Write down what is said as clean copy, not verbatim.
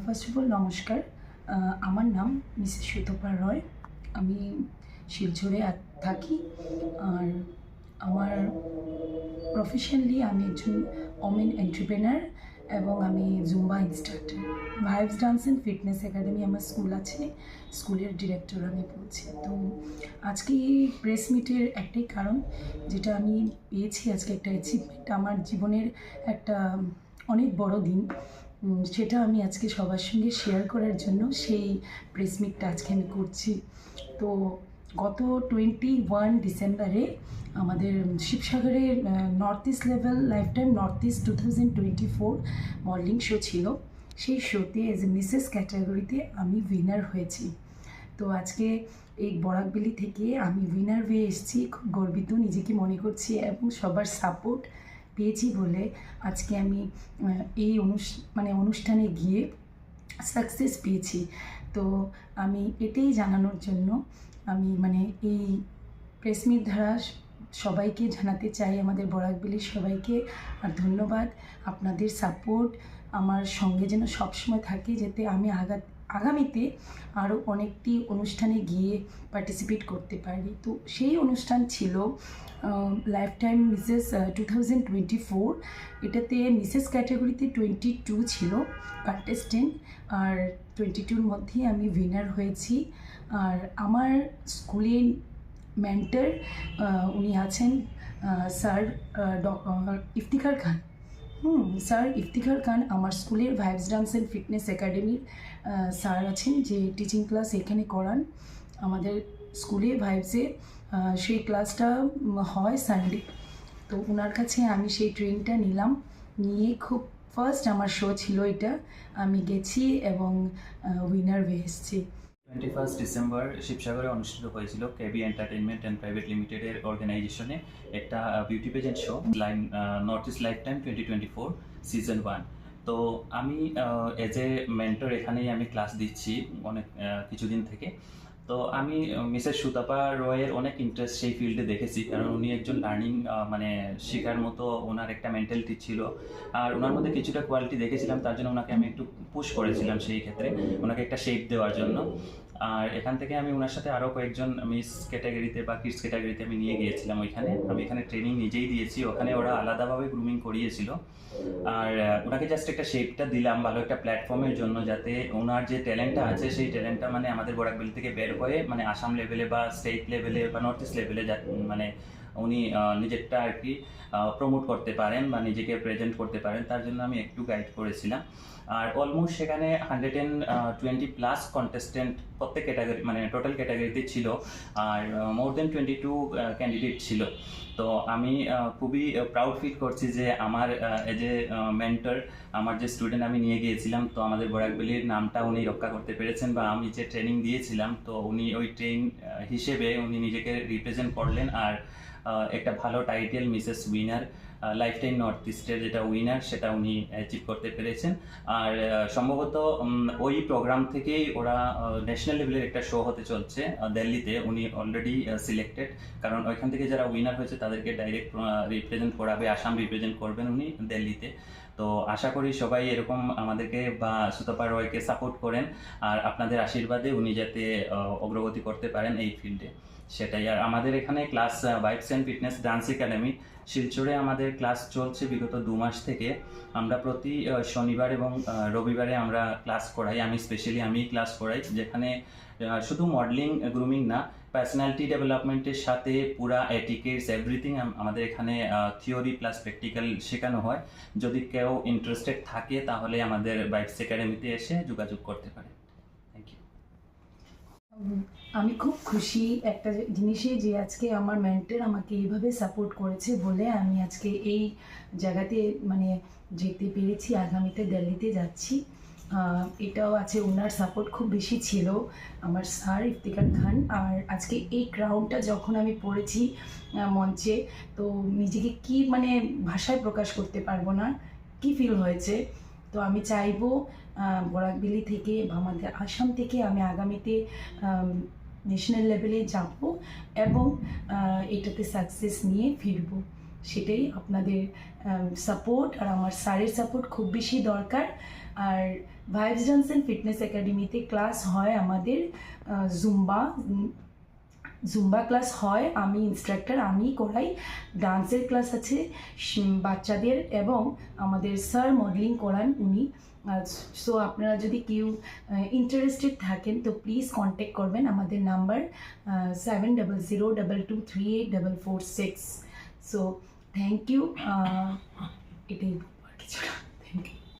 First of all নমস্কার। আমার নাম মিসেস সুতপা রয়। আমি শিলচরে থাকি। আর আমার প্রফেশনালি আমি একজন ওমেন এন্টারপ্রেনার এবং আমি Zumba instructor. Vibes dance and fitness academy আমার স্কুল আছে, স্কুলের ডিরেক্টর আমি বলছি। তো আজকে এই প্রেস মিটের একটাই কারণ, যেটা আমি পেয়েছি আজকে একটা অ্যাচিভমেন্ট, আমার জীবনের একটা অনেক বড় দিন। সেটা আমি আজকে সবার সঙ্গে শেয়ার করার জন্য সেই প্রেস মিটটা আজকে আমি করছি। তো গত 21 ডিসেম্বরে আমাদের শিবসাগরে north east level lifetime north east 2024 modelling show ছিল। সেই শোতে এজ এ মিসেস ক্যাটাগরিতে আমি উইনার হয়েছি। তো আজকে এই বরাকবেলি থেকে আমি উইনার হয়ে এসেছি, খুব গর্বিত নিজেকে মনে করছি এবং সবার সাপোর্ট পেয়েছি বলে আজকে আমি এই অনুষ্ঠানে গিয়ে সাকসেস পেয়েছি। তো আমি এটাই জানানোর জন্য আমি এই প্রেস মিট দ্বারা সবাইকে জানাতে চাই, আমাদের বরাকবেলির সবাইকে আর ধন্যবাদ। আপনাদের সাপোর্ট আমার সঙ্গে যেন সবসময় থাকে, যাতে আমি আগামীতে আরও অনেকটি অনুষ্ঠানে গিয়ে পার্টিসিপেট করতে পারি। তো সেই অনুষ্ঠান ছিল লাইফটাইম মিসেস 2024। এটাতে মিসেস ক্যাটাগরিতে 22 ছিল কন্টেস্টেন্ট, আর 22-র মধ্যে আমি উইনার হয়েছি। আর আমার স্কুলের মেন্টর উনি আছেন স্যার ইফতিখার খান। স্যার ইফতিখার খান আমার স্কুলের ভাইবস ডান্স অ্যান্ড ফিটনেস একাডেমির স্যার আছেন, যে টিচিং ক্লাস এখানে করান আমাদের স্কুলে ভাইবসে। সেই ক্লাসটা হয় সানডে। তো ওনার কাছে আমি সেই ট্রেনিংটা নিয়ে খুব ফার্স্ট আমার শো ছিল এটা, আমি গেছি এবং উইনার হয়ে এসেছি। 21 ডিসেম্বর শিবসাগরে অনুষ্ঠিত হয়েছিল কেবি এন্টারটেইনমেন্ট অ্যান্ড প্রাইভেট লিমিটেডের অর্গানাইজেশনে একটা beauty pageant show north east lifetime 2024 season 1। তো আমি এজ এ মেন্টর এখানেই আমি ক্লাস দিচ্ছি অনেক কিছুদিন থেকে। তো আমি মিসেস সুতপা রয়ের অনেক ইন্টারেস্ট সেই ফিল্ডে দেখেছি, কারণ উনি একজন লার্নিং শেখার মতো ওনার একটা মেন্টালিটি ছিল। আর ওনার মধ্যে কিছুটা কোয়ালিটি দেখেছিলাম, তার জন্য ওনাকে আমি একটু পুশ করেছিলাম সেই ক্ষেত্রে, ওনাকে একটা শেপ দেওয়ার জন্য। আর এখান থেকে আমি ওনার সাথে আরও কয়েকজন মিস ক্যাটাগরিতে বা কিডস ক্যাটাগরিতে আমি নিয়ে গিয়েছিলাম। আমি এখানে ট্রেনিং নিজেই দিয়েছি, ওখানে ওরা আলাদাভাবে গ্রুমিং করিয়েছিল। আর ওনাকে জাস্ট একটা শেপটা দিলাম ভালো একটা প্ল্যাটফর্মের জন্য, যাতে ওনার যে ট্যালেন্টটা আছে সেই ট্যালেন্টটা আমাদের বরাকবেলি থেকে বের হয়ে আসাম লেভেলে বা স্টেট লেভেলে বা নর্থ ইস্ট লেভেলে উনি নিজেরটা আর কি প্রমোট করতে পারেন বা নিজেকে প্রেজেন্ট করতে পারেন, তার জন্য আমি একটু গাইড করেছিলাম। আর অলমোস্ট সেখানে 120+ কন্টেস্টেন্ট প্রত্যেক ক্যাটাগরি টোটাল ক্যাটাগরিতে ছিল, আর মোর দেন 22 ক্যান্ডিডেট ছিল। তো আমি খুবই প্রাউড ফিল করছি যে আমার এজ এ মেন্টর, আমার যে স্টুডেন্ট আমি নিয়ে গিয়েছিলাম, তো আমাদের বরাকবেলির নামটা উনি রক্ষা করতে পেরেছেন, বা আমি যে ট্রেনিং দিয়েছিলাম তো উনি ওই হিসেবে উনি নিজেকে রিপ্রেজেন্ট করলেন। আর একটা ভালো title Mrs winner lifetime north ইস্টের যেটা উইনার সেটা উনি অ্যাচিভ করতে পেরেছেন। আর সম্ভবত ওই প্রোগ্রাম থেকেই ওরা ন্যাশনাল লেভেলের একটা শো হতে চলছে দিল্লিতে। উনি অলরেডি সিলেক্টেড, কারণ ওইখান থেকে যারা উইনার হয়েছে তাদেরকে ডাইরেক্ট রিপ্রেজেন্ট করাবে, আসাম রিপ্রেজেন্ট করবেন উনি দিল্লিতে। তো আশা করি সবাই এরকম আমাদেরকে বা সুতপা রয়কে সাপোর্ট করেন, আর আপনাদের আশীর্বাদে উনি যাতে অগ্রগতি করতে পারেন এই ফিল্ডে, সেটাই। আর আমাদের এখানে class vibes and fitness dance academy শিলচরে আমাদের ক্লাস চলছে বিগত 2 মাস থেকে। আমরা প্রতি শনিবার এবং রবিবারে আমরা ক্লাস করাই, আমি ক্লাস করাই, যেখানে শুধু মডেলিং গ্রুমিং না, পার্সোনালিটি ডেভেলপমেন্টের সাথে পুরা এটিকেটস এভরিথিং আমাদের এখানে থিওরি প্লাস প্র্যাকটিক্যাল শেখানো হয়। যদি কেউ ইন্টারেস্টেড থাকে তাহলে আমাদের ভাইবস একাডেমিতে এসে যোগাযোগ করতে পারে। Thank you. আমি খুব খুশি একটা জিনিসে, যে আজকে আমার মেন্টর আমাকে এইভাবে সাপোর্ট করেছে বলে আমি আজকে এই জায়গাতে যেতে পেরেছি। আগামীতে দিল্লিতে যাচ্ছি, এটাও আছে ওনার সাপোর্ট খুব বেশি ছিল, আমার স্যার ইফতিখার খান। আর আজকে এই ক্রাউনটা যখন আমি পড়েছি মঞ্চে, তো নিজেকে কি ভাষায় প্রকাশ করতে পারবো না, কি ফিল হয়েছে। তো আমি চাইবো বরাকবেলি থেকে বা আমাদের আসাম থেকে আমি আগামীতে ন্যাশনাল লেভেলে যাব এবং এটাতে সাকসেস নিয়ে ফিরব। সেটাই আপনাদের সাপোর্ট আর আমার স্যারের সাপোর্ট খুব বেশি দরকার। আর ভাইবস ডান্স অ্যান্ড ফিটনেস একাডেমিতে ক্লাস হয় আমাদের জুম্বা ক্লাস হয়, আমি ইনস্ট্রাক্টর, আমি করাই। ডান্সের ক্লাস আছে বাচ্চাদের, এবং আমাদের স্যার মডেলিং করান উনি। সো আপনারা যদি কেউ ইন্টারেস্টেড থাকেন তো প্লিজ কন্ট্যাক্ট করবেন। আমাদের নাম্বার 7002238446। সো থ্যাংক ইউ, এটাই আর কিছু না।